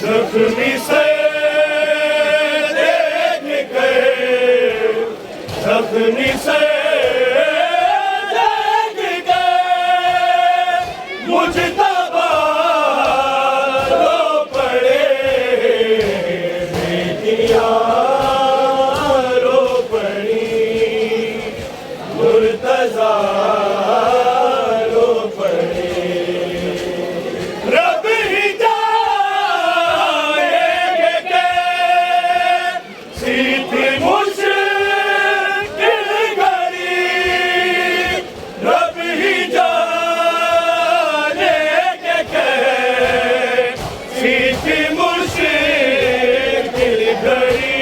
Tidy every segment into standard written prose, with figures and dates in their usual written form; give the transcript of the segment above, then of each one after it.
जख्मी से देख कर, जख्मी से देख कर मुझतबा रो पड़े, बेटियां रो पड़ी, मुर्तज़ा रो पड़े। रब ही सीधी मुश्किल घड़ी, रब ही जाने के सीधी मुश्किल घड़ी,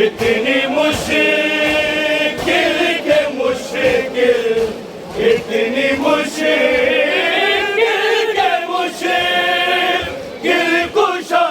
इतनी मुश्किल के मुश्किल, इतनी मुश्किल के मुश्किल कुशा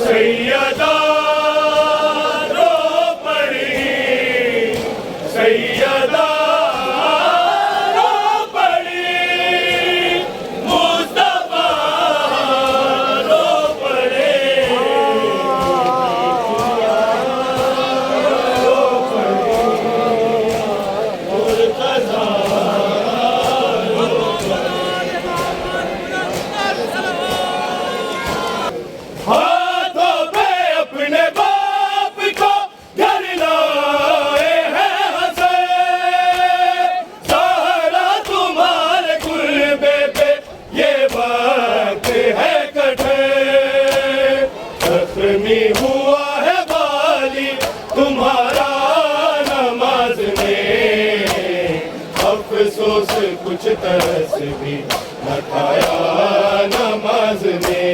सैयदा रो पड़ी, सैयदा रो पड़ी, मुस्तफा रो पड़े, रो पड़ी, मुर्तज़ा रो पड़ी। हाथों पे अपने बाप को घर लाए हैं हंसे, सहारा तुम्हारे कुर्बे पे ये बात है कठे। जख्मी हुआ है बाली तुम्हारा नमाज में, अफसोस कुछ तरस भी न खाया नमाज में।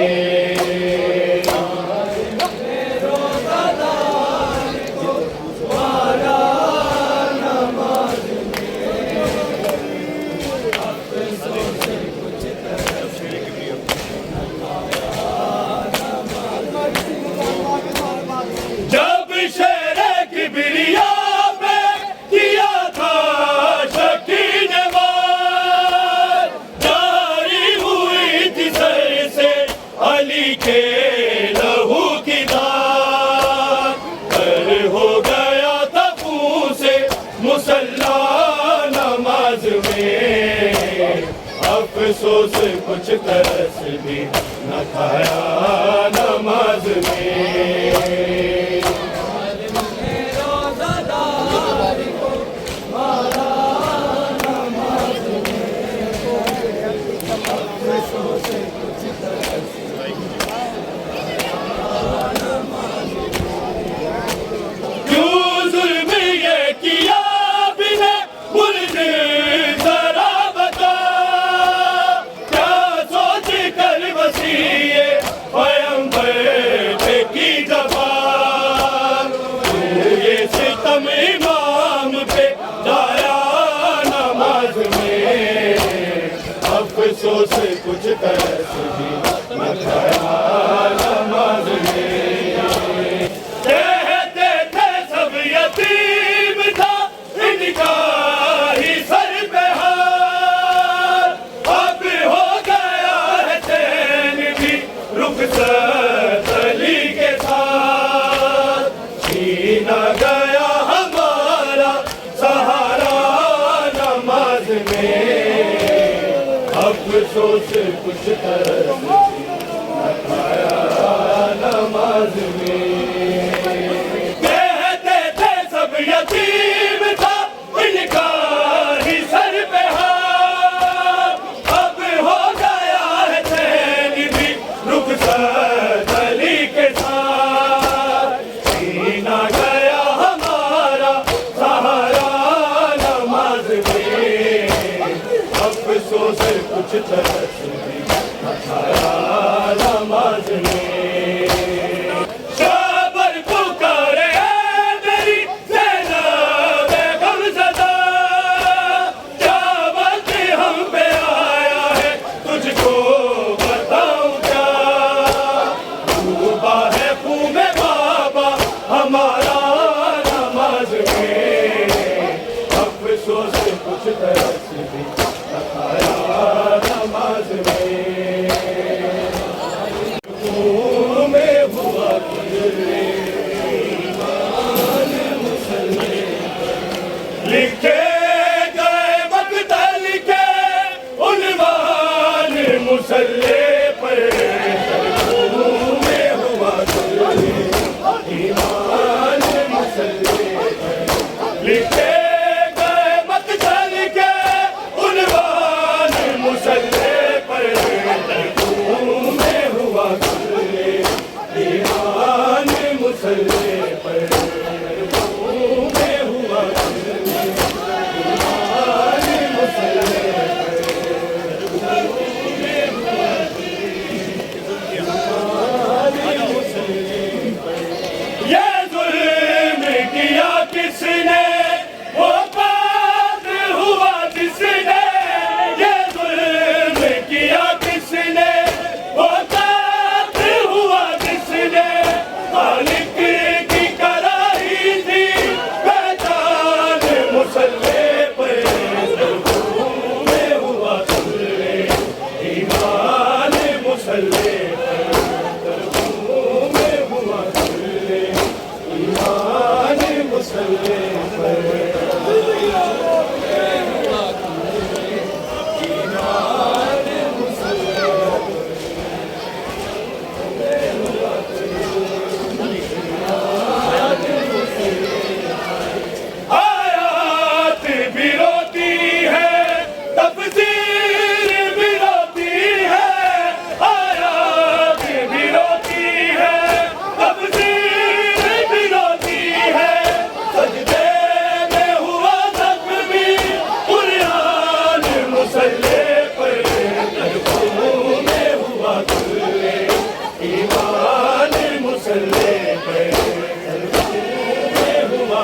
जब शेरे की बिरिया पे किया था शक, मुसल्ला नमाज में, अफसोस कुछ तरस भी न खाया नमाज में। इमाम पे जाया नमाज में, अफसोस कुछ तरस भी न खाया नमाज में। कहते थे सब यतीम था इनका ही सर पे हार, अब हो गया है चैन भी रुखसत अली के साथ, छीना गया हमारा सहारा नमाज में, अफसोस कुछ तरस न खाया नमाज में। कहते थे सब यतीम था इनका ही सर पे हार, अब हो गया है चैन भी रुखसत अली के साथ, छीना गया हमारा सहारा नमाज में, अफसोस कुछ तरस भी न खाया नमाज में। शाबर पुकारे मेरी ज़ैनब गमज़दा, क्या वक्त हम पे आया है तुझको बताऊं क्या, डूबा है खून में बाबा हमारा नमाज में, अफसोस कुछ तरस भी न खाया नमाज में। में हुआ लिखे गए मक़तल के उन्वान मुसल्ले पर, में हुआ ईमान मुसल्ले पर, लिखे गए मक़तल के उन्वान मुसल्ले पर, में हुआ ईमान मुसल्ले पर, में हुआ ईमान मुसल्ले पर। ये जुल्म किया किसने, वो कातिल हुआ जिसने, ये जुल्म किया किसने, वो कातिल हुआ जिसने, खालिक की करारी थी पहचान मुसल्ले पर, में हुआ मुसल्ले ईमान मुसल्ले पर, में हुआ मुसल्ले ईमान मुसल्ले पर। आयात भी रोती है, तफसीर भी रोती है, आयात भी रोती है, तफसीर भी रोती है, सजदे में हुआ ज़ख्मी कुरान मुसल्ले पर, में हुआ ईमान मुसल्ले पर, में हुआ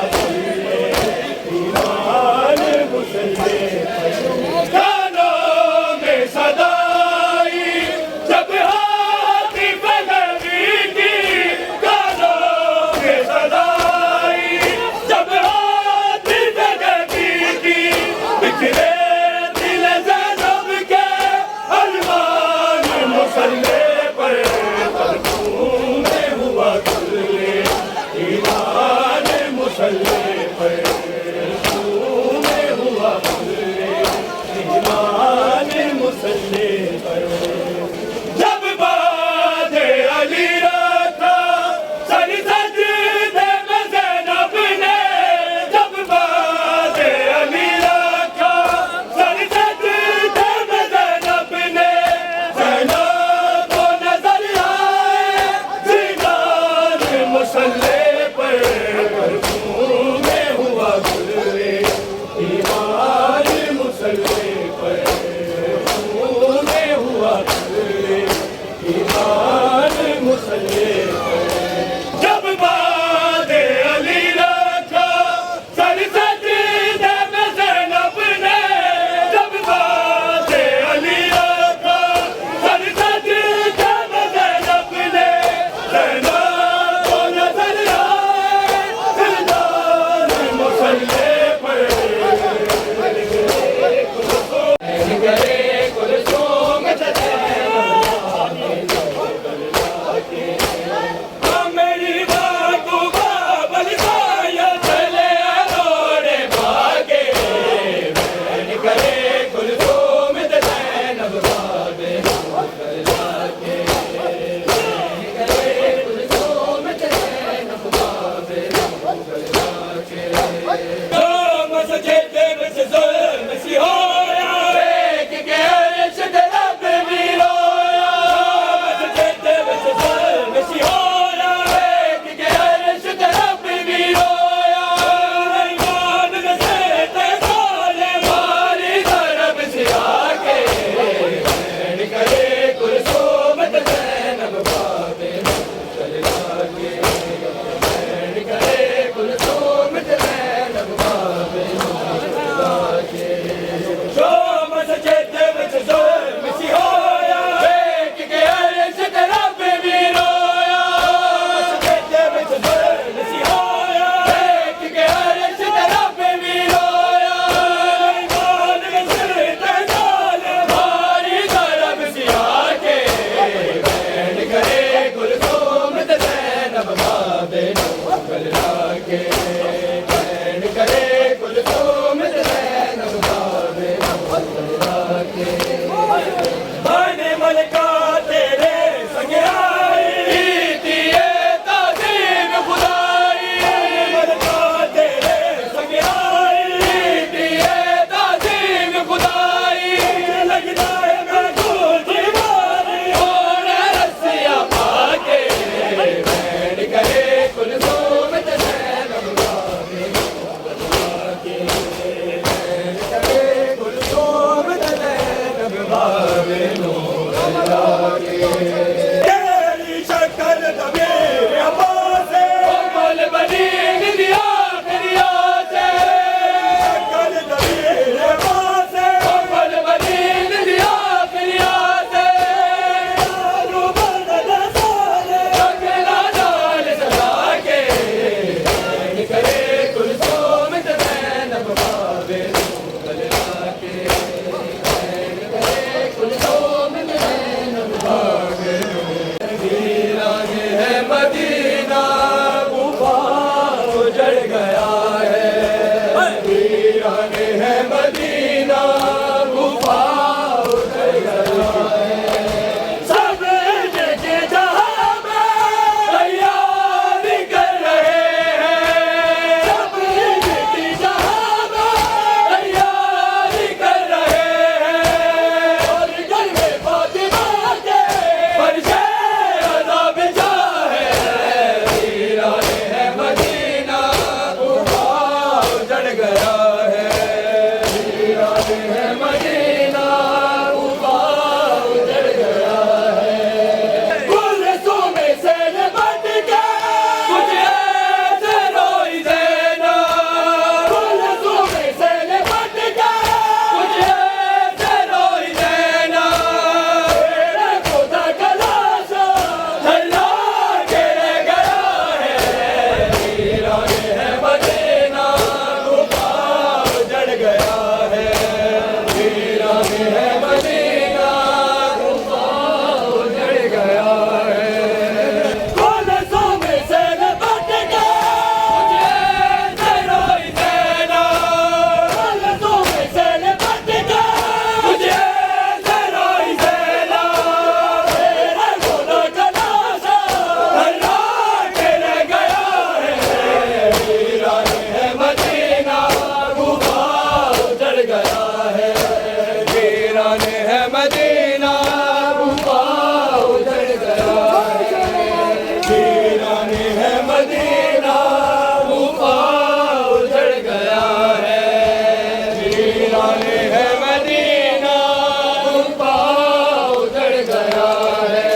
ईमान मुसल्ले पर। कानों में सदाई जब हातिफ नबी की, कानों में सदाई जब हातिफ नबी की, बिखरे दिल ज़ैनब के अरमान मुसल्ले पर, में हुआ ईमान मुसल्ले पर। वीराने है मदीना, गुफा उजड़ गया है। सब जगह जहां में तैयारी कर रहे हैं, सब जगह जहां में तैयारी कर रहे हैं। और घर में फातिमा के फर्शे अज़ा बिछा है। वीराने है मदीना, गुफा उजड़ गया है। वीराने है मदीना, गुफा उजड़ गया है। गुलसों में से लिपट के कुछ ऐसे रोई देना, गुलसों में से लिपट के कुछ ऐसे रोई देना। तेरे खुदा का लाशा धल्ला के रह गया है। वीराने है मदीना, गुफा उजड़ गया है। वीराने है मदीना, गुफा उजड़ गया है। गुलसों में से लिपट के कुछ ऐसे रोई देना, गुलसों में से लिपट के कुछ ऐसे रोई देना। तेरे खुदा का लाशा धल्ला के रह गया है। वीराने है मदीना, गुफा उजड़ गया है। वीराने है मदीना, गुफा उजड़ गया है। वीराने है मदीना, गुफा उजड़ गया है। वीराने है मदीना, गुफा उजड़ गया है।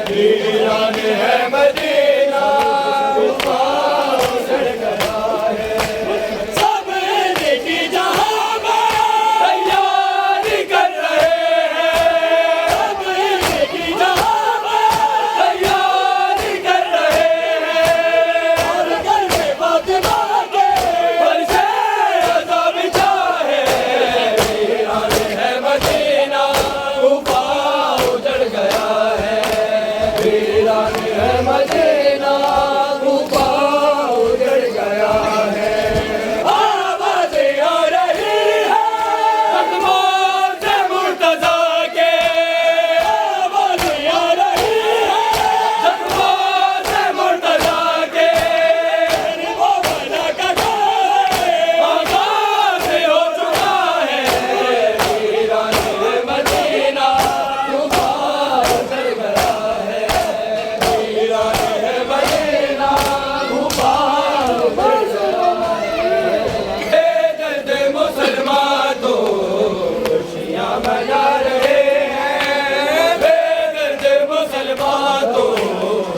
वीराने है मदीना, गुफा उजड़ गया है। सब जगह जहां में तैयारी कर रहे हैं, सब जगह जहां में तैयारी कर रहे हैं। और घर में फातिमा के फर्शे अज़ा बिछा है। वीराने है मदीना, गुफा उजड़ गया है। वीराने है मदीना, गुफा उजड़ गया है। आवाज़ें आ रही है कदमों से मुर्तज़ा के, आवाज़ें आ रही है कदमों से मुर्तज़ा के। वो बना का आगाज़ हो चुका है। वीराने है मदीना, गुफा उजड़ गया है। वीराने है मदीना, गुफा उजड़ गया है। दर्द मुसलमान तो खुशियाँ मना रहे हैं, बेदर्द मुसलमान तो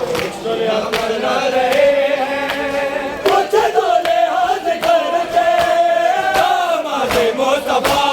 खुशियाँ मना रहे हैं। कुछ तो लिहाज़ करके दामाद मुस्तफा